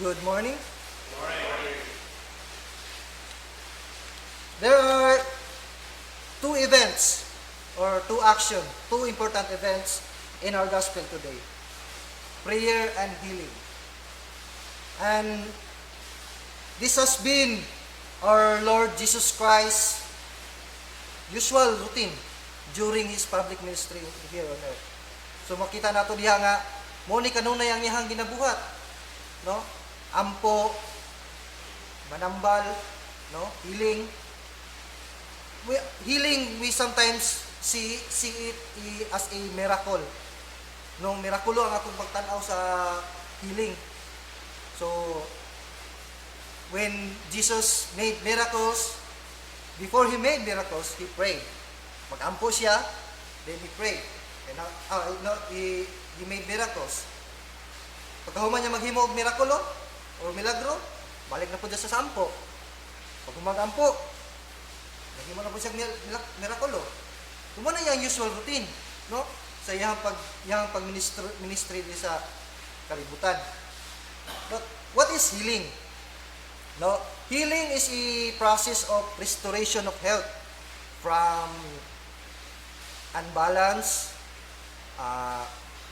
Good morning. There are two events or two important events in our gospel today. Prayer and healing. And this has been our Lord Jesus Christ's usual routine during His public ministry here on earth. So makita nato diha nga mo ni kanunay ang iyang ginabuhat, no? Ampo, manambal, no? Healing we sometimes see it as a miracle. No, mirakulo ang atong pagtan-aw sa healing. So when Jesus made miracles, before He made miracles, He prayed. Mag-ampo siya, then He prayed. And He made miracles. Pagkahuman niya maghimo og mirakulo or milagro, balik na po siya sa sampo. Pag humag-ampo, naghimo na po siya mirakulo. Tumo na yung usual routine, no? Sa iyang pag-ministry sa kalibutan. But what is healing? No, healing is a process of restoration of health from unbalance,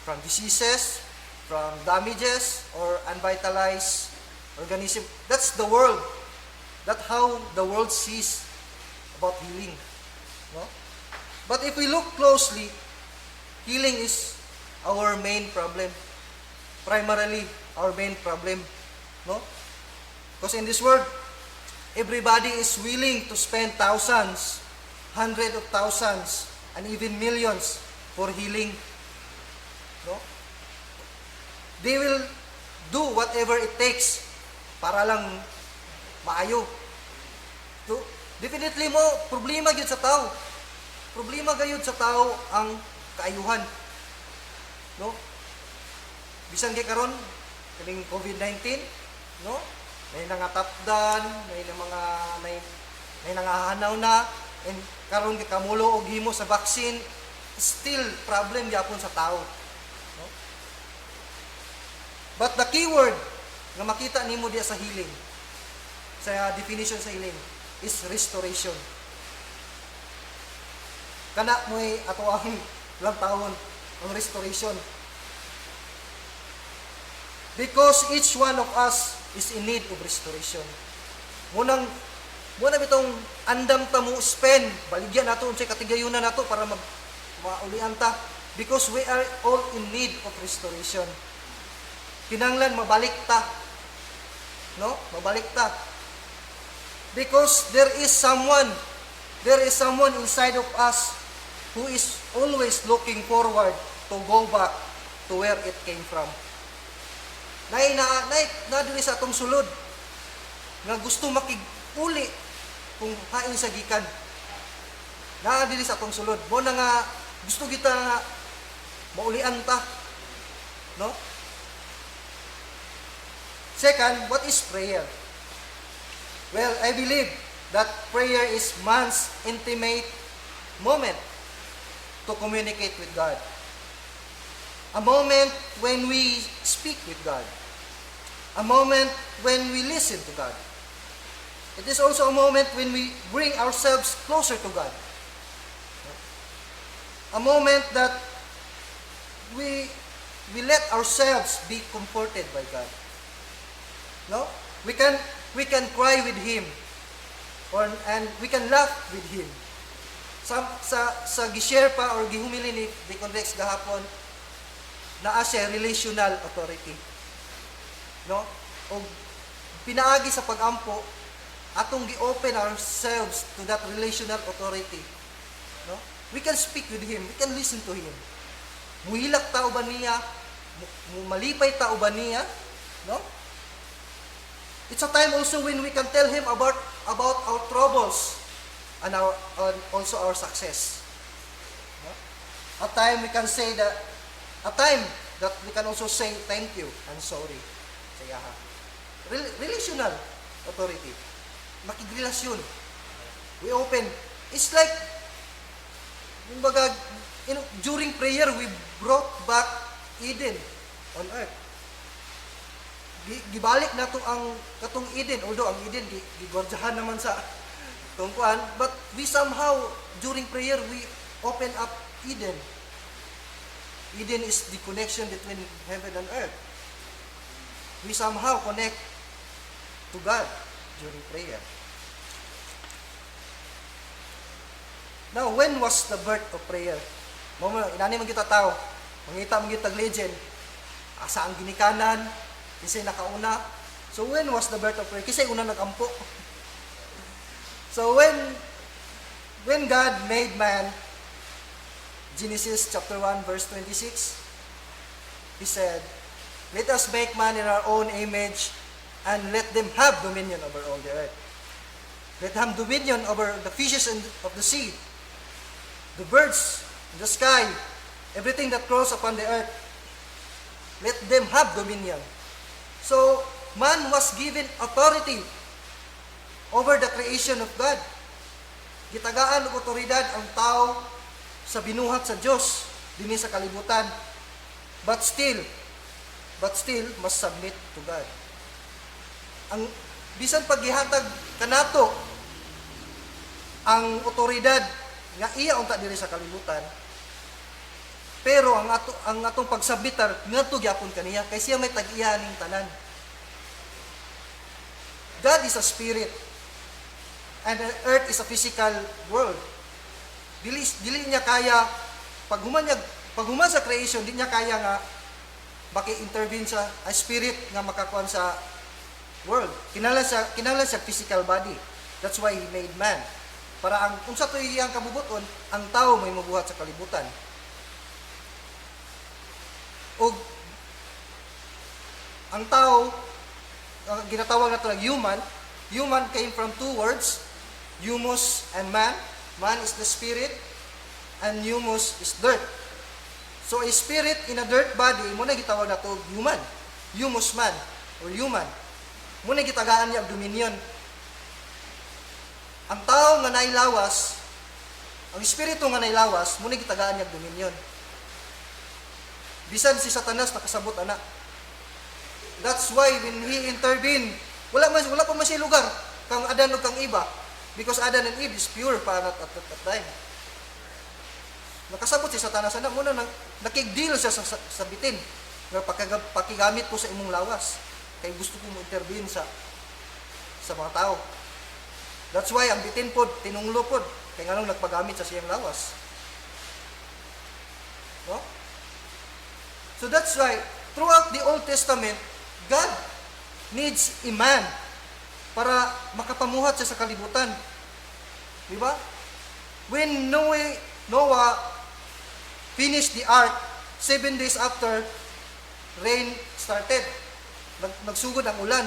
from diseases, from damages or unvitalized organism. That's the world. That's how the world sees about healing. No? But if we look closely, healing is our main problem. Primarily, our main problem. No? Because in this world, everybody is willing to spend thousands, hundreds of thousands, and even millions for healing. No? They will do whatever it takes para lang maayo. So, definitely mo, problema gyud sa tao. Problema gayud sa tao ang kaayuhan. No? Bisan kay karon kaning COVID-19, no? May nangatapdan, may nangahanaw na, and karon kay kamulo og himo sa vaccine, still problem gyapon sa tao. No? But the keyword nga makita nimo diya sa healing, sa definition sa healing, is restoration. Kana mo'y ato ang ilang taon ang restoration. Because each one of us is in need of restoration. Muna bitong andam ta mo spend, baligyan nato unsay katigayunan nato para maulian ta, because we are all in need of restoration. Kinanglan mabalik ta. No? Mabalik ta. Because there is someone inside of us who is always looking forward to go back to where it came from. Na dili sa atong sulod nga gusto makiguli kung hain sa gikan. Na dili sa atong sulod. Mo na nga gusto kita maulian ta. No? Second, what is prayer? Well, I believe that prayer is man's intimate moment to communicate with God. A moment when we speak with God. A moment when we listen to God. It is also a moment when we bring ourselves closer to God. A moment that we let ourselves be comforted by God. No? We can cry with Him, and we can laugh with Him. Sa gishare pa or gihumili ni Deacon Rex gahapon, naa siya relational authority. No? O pinaagi sa pag-ampo, atong gi-open ourselves to that relational authority. No? We can speak with Him, we can listen to Him. Muhilak ta uban niya, malipay ta uban niya, no? It's a time also when we can tell Him about our troubles and also our success. No? A time we can also say thank you and sorry sa iyaha. Relational authority. Makigrelasyon. We open. It's like, during prayer, we brought back Eden on earth. gibalik na to ang katong Eden, although ang Eden gigwardyahan naman sa tungkuan, but we somehow during prayer we open up Eden. Eden is the connection between heaven and earth. We somehow connect to God during prayer. Now, when was the birth of prayer? Inani man kita tao, mangita man kita legend, asa ang ginikanan, kisay nakauna. So when was the birth of prayer? Kisay una nagampo. So when God made man, Genesis chapter 1 verse 26, He said, "Let us make man in our own image, and let them have dominion over all the earth." Let them have dominion over the fishes of the sea, the birds in the sky, everything that crawls upon the earth. Let them have dominion. So, man was given authority over the creation of God. Gitagaan og otoridad ang tao sa binuhat sa Dios dinhi sa kalibutan. But still must submit to God. Ang bisan paggihatag kanato ang otoridad nga iya unta diri sa kalibutan, pero ang atong pagsubmitar ngadto gyapon kaniya kay siya may tag-iya ning tanan. God is a spirit and the earth is a physical world. Dili niya kaya paghuman sa creation, di niya kaya nga maki-intervene sa a spirit nga makakuan sa world. Kinahanglan siya physical body. That's why He made man. Para ang kung sa tuig iyang kabubuton, ang tao may mabuhat sa kalibutan. O ang tao, ginatawag na ito ng human. Human came from two words, humus and man. Man is the spirit, and humus is dirt. So a spirit in a dirt body, muna gitawag na ito human. Humus man, or human. Muna gitagaan niya ang dominion. Ang tao nga nailawas, ang espiritu nga nailawas, muna gitagaan niya ang dominion. Bisan si Satanas nakasabot ana. That's why when he intervened, wala pa man siya lugar kang Adan o kang Eva, because Adan and Eve is pure para at that time. Nakasabot si Satanas ana, muna nakigdeal siya sa bitin nga pakigamit ko sa imong lawas kay gusto ko mo intervene sa mga tao. That's why ang bitin pod tinunglo pod kay nganong nagpagamit sa siyang lawas. No? So that's why throughout the Old Testament, God needs a man para makapamuhat siya sa kalibutan. Di ba? When Noah finished the ark, 7 days after, rain started. Nagsugod ang ulan.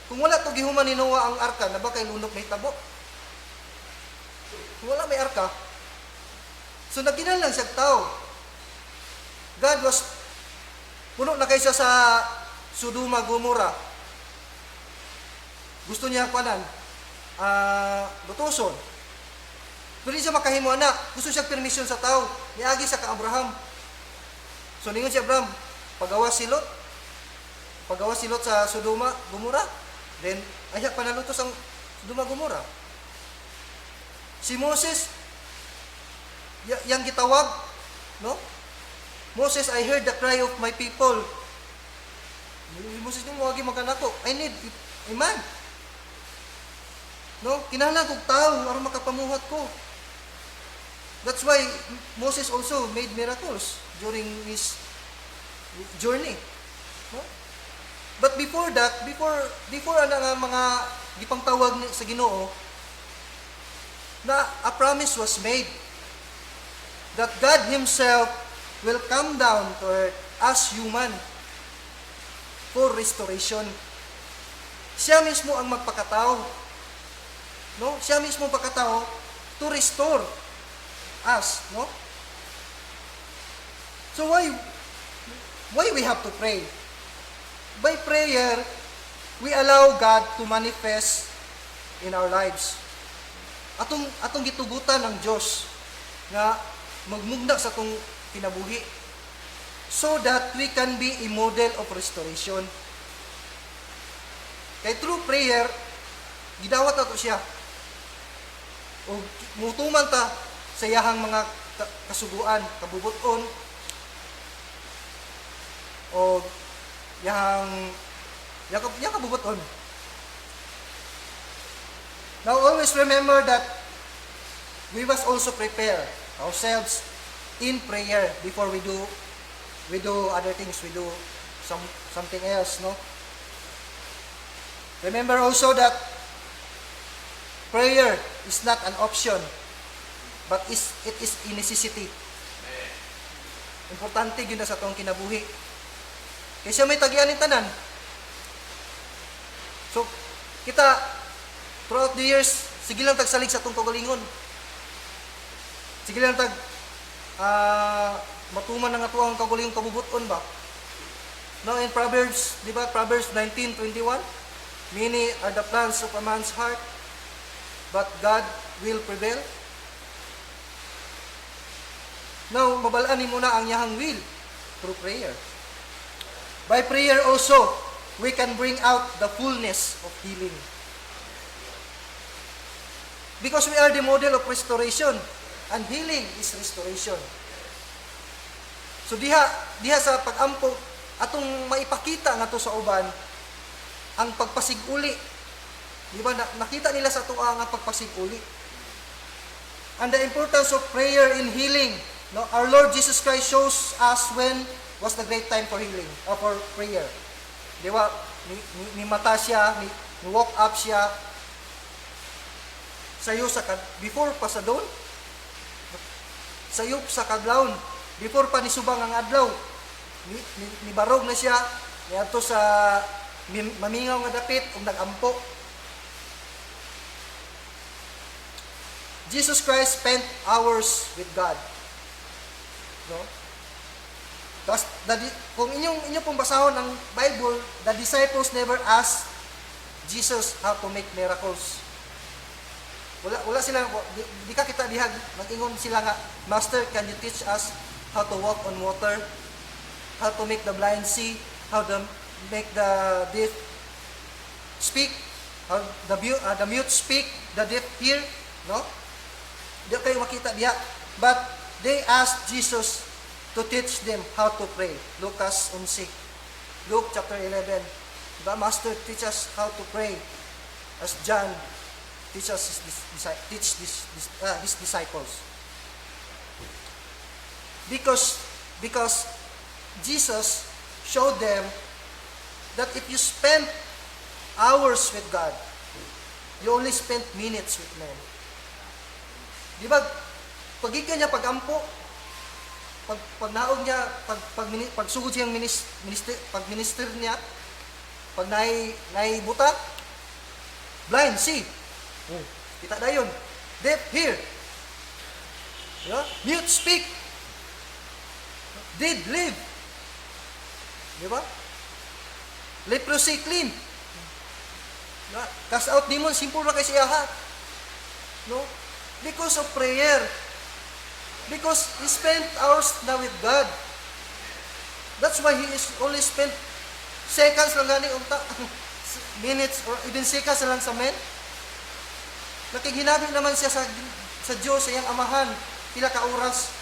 Kung wala to gihuman ni Noah ang arka, na ba kay lunok may tabo? Kung wala may arka, so nagkinahanglan siya tao. God was puno na kaysa sa Sodoma Gomora. Gusto niya kuanan lutuson. Pero siya makahimo ana, gusto siya permission sa tao. Niagi sa ka Abraham. So ningon si Abraham, pagawas silot sa Sodoma Gomora. Then aya panalutos ang Sodoma Gomora. Si Moses yang gitawag, no? Moses, I heard the cry of my people. Moses nimo agi makanako. I need a man. No, kinahanglan kog tawo aron makapamuhat ko. That's why Moses also made miracles during his journey. No? But before that, before nga mga gipangtawag sa Ginoo, na a promise was made that God Himself will come down to earth as human for restoration. Siya mismo ang magpakatao. No? Siya mismo ang pagkatao to restore us, no? So why we have to pray? By prayer, we allow God to manifest in our lives. Atong gitugutan ng Dios nga magmugna sa atong kinabuhi so that we can be a model of restoration. Kay through prayer, gidawat nato siya. O mutuman ta sa iyahang mga kasuguan, kabubuton, o yang kabubuton. Now always remember that we must also prepare ourselves in prayer before we do other things, we do something else, no? Remember also that prayer is not an option, but it is a necessity. Importante gyud na sa atong kinabuhi. Kaysa may tagian ni tanan. So, kita throughout the years, sige lang tagsalig sa atong kagalingon. Sige lang matuman ng atuang kagalingon kabubuton ba? Now in Proverbs, di ba? Proverbs 19:21, many are the plans of a man's heart, but God will prevail. Now, mabalaan ni muna ang yahang will through prayer. By prayer also, we can bring out the fullness of healing. Because we are the model of restoration, and healing is restoration. So diha sa pag-ampo, atong maipakita nga to sa uban, ang pagpasiguli. Di ba, nakita nila sa tuwa nga pagpasiguli. And the importance of prayer in healing. No, our Lord Jesus Christ shows us when was the great time for healing, or for prayer. Di ba, ni mata siya, ni walk up siya, sayo before pa sa dawn, sayop sa kadlawon, before pa ni subang ang adlaw, ni barog na siya, niadto sa mamingaw nga dapit, ug nagampo. Jesus Christ spent hours with God. No? Tapos, kung inyong pong basahon ng Bible, the disciples never asked Jesus how to make miracles. Wala sila, di ka kita dihag, nag-ingon sila nga, Master, can you teach us how to walk on water? How to make the blind see? How to make the deaf speak? How the mute speak? The deaf hear? No? Di kayo makita diha. But they asked Jesus to teach them how to pray. Lucas 11. Luke chapter 11. The Master teach us how to pray as John teaches his disciples. Because Jesus showed them that if you spend hours with God, you only spend minutes with men. Di ba, pagikan niya pagampo, pag naog niya, pag sugod siyang minister niya, pag naibuta, blind, see. Kita dayon. Deaf, hear. Yeah? Mute, speak. Dead, live. Di ba? Leprosy, clean. Yeah? Cast out demon, simple na kay siya ha. No? Because of prayer. Because he spent hours na with God. That's why he is only spent seconds lang gani unta, minutes or even seconds lang sa men. Nakighinabig naman siya sa Diyos, sa iyang amahan, pila ka oras.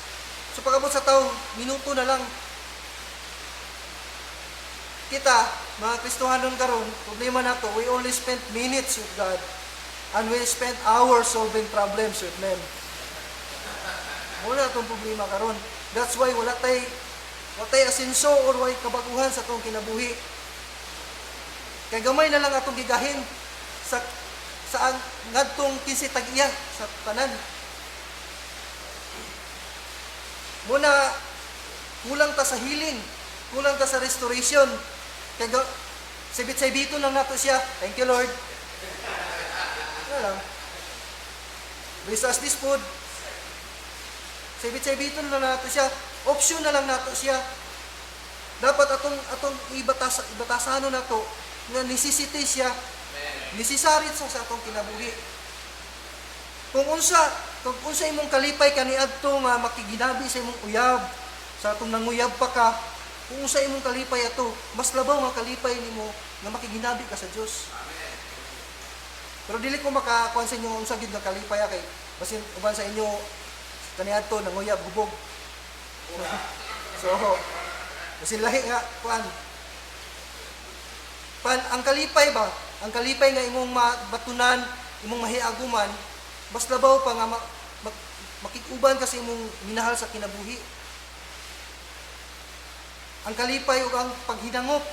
So pag-abot sa tao, minuto na lang. Kita, mga Kristohanon karon, problema nato, we only spend minutes with God. And we spend hours solving problems with men. Wala itong problema karon. That's why wala tay asenso or wala kabaguhan sa itong kinabuhi. Kaya gamay na lang atong gigahin sa ngadtong kinsi tag-iya sa tanan. Muna kulang ta sa healing, kulang ta sa restoration. Kaya sibit-sibito lang nato siya. Thank you, Lord. Wala lang. Bless us this food. Sibit-sibito na nato siya. Option na lang nato siya. Dapat atong ibatasan nato nga necessity siya. Necessary sa atong kinabuhi. Kung unsa imong kalipay kaniadto nga makiginabi sa imong uyab, sa atong nanguyab pa ka, kung unsa imong kalipay ato, mas labaw nga kalipay nimo nga makiginabi ka sa Dios. Pero dili ko makakuan sa inyo unsa gyud nga kalipay kay basin uban sa inyo kaniadto nanguyab gubog. So, basin lahi nga kuan. Ang kalipay ba? Ang kalipay nga imong batunan, imong mahiaguman, mas labaw pa nga makikuban kasi imong minahal sa kinabuhi. Ang kalipay ug ang paghinangop.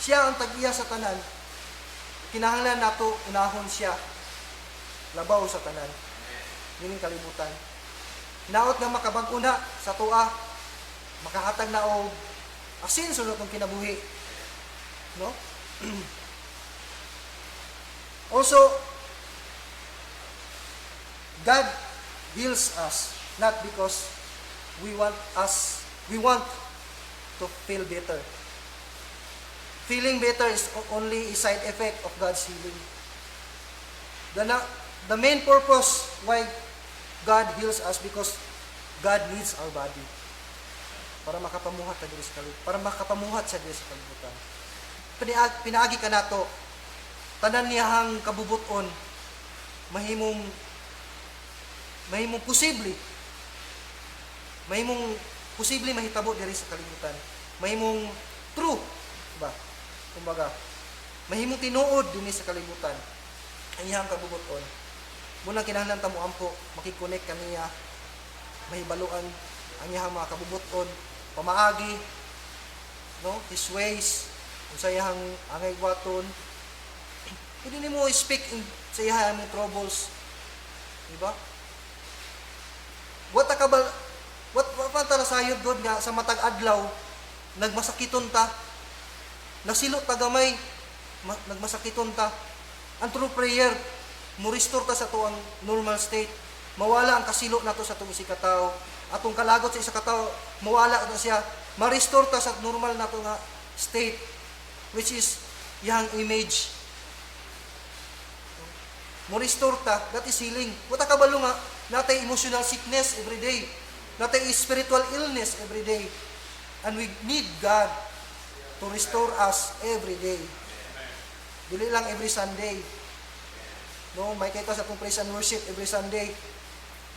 Siya ang tag-iya sa tanan. Kinahanglan nato unahon siya. Labaw sa tanan. Yun yung kalibutan. Hinaot nga makabag-una sa tuwa, makahatag na og asin sunod ng kinabuhi. No? Also, God heals us not because we want to feel better. Feeling better is only a side effect of God's healing. The main purpose why God heals us because God needs our body para makapamuhat sa diri sa kalibutan. Pinaagi ka nato tanan niyang kabubuton mahimong posible mahitabo diri sa kalibutan. Mahimong true ba? Kumbaga, mahimong tinuod dinhi sa kalibutan ang iyang kabubuton. Muna kinahanglan ta mo ampo makikonek kaniya mahibaluan ang iyang mga kabubuton, pamaagi, no? His ways, unsa iyang angay buhaton. Hindi nimo speak sa iyang troubles. Di ba? What pa sayod God nga sa matag adlaw nagmasakiton ta. Nasilot ta gamay, nagmasakiton ta. Ang true prayer, mo restore ta sa tuang normal state. Mawala ang kasilo nato sa tuong isikataw. Atong kalagot sa isa kataw, mawala na siya. Ma-restore ta sa normal nato nga state, which is yang image. Mo restore ta, that is healing. Wata kabalo nga, natay emotional sickness every day. Natay spiritual illness every day. And we need God to restore us every day. Dili lang every Sunday. No, may kita sa atong praise and worship every Sunday.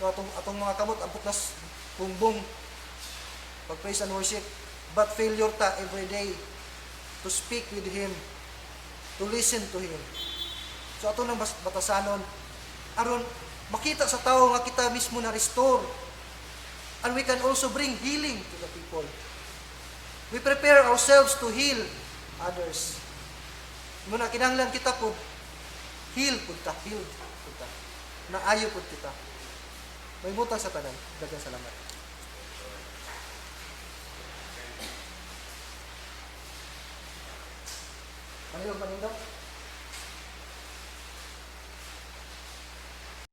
No, atong mga kamot ambot nas bumbong pag praise and worship, but failure ta every day to speak with Him, to listen to Him. So ato nang batasanon aron makita sa tao nga kita mismo na restore, and we can also bring healing to the people. We prepare ourselves to heal others. Muna kinahanglan kita po healed pud ta. Naayo pud kita. May butang sa tanan. Daghang salamat. Ano yung panindok?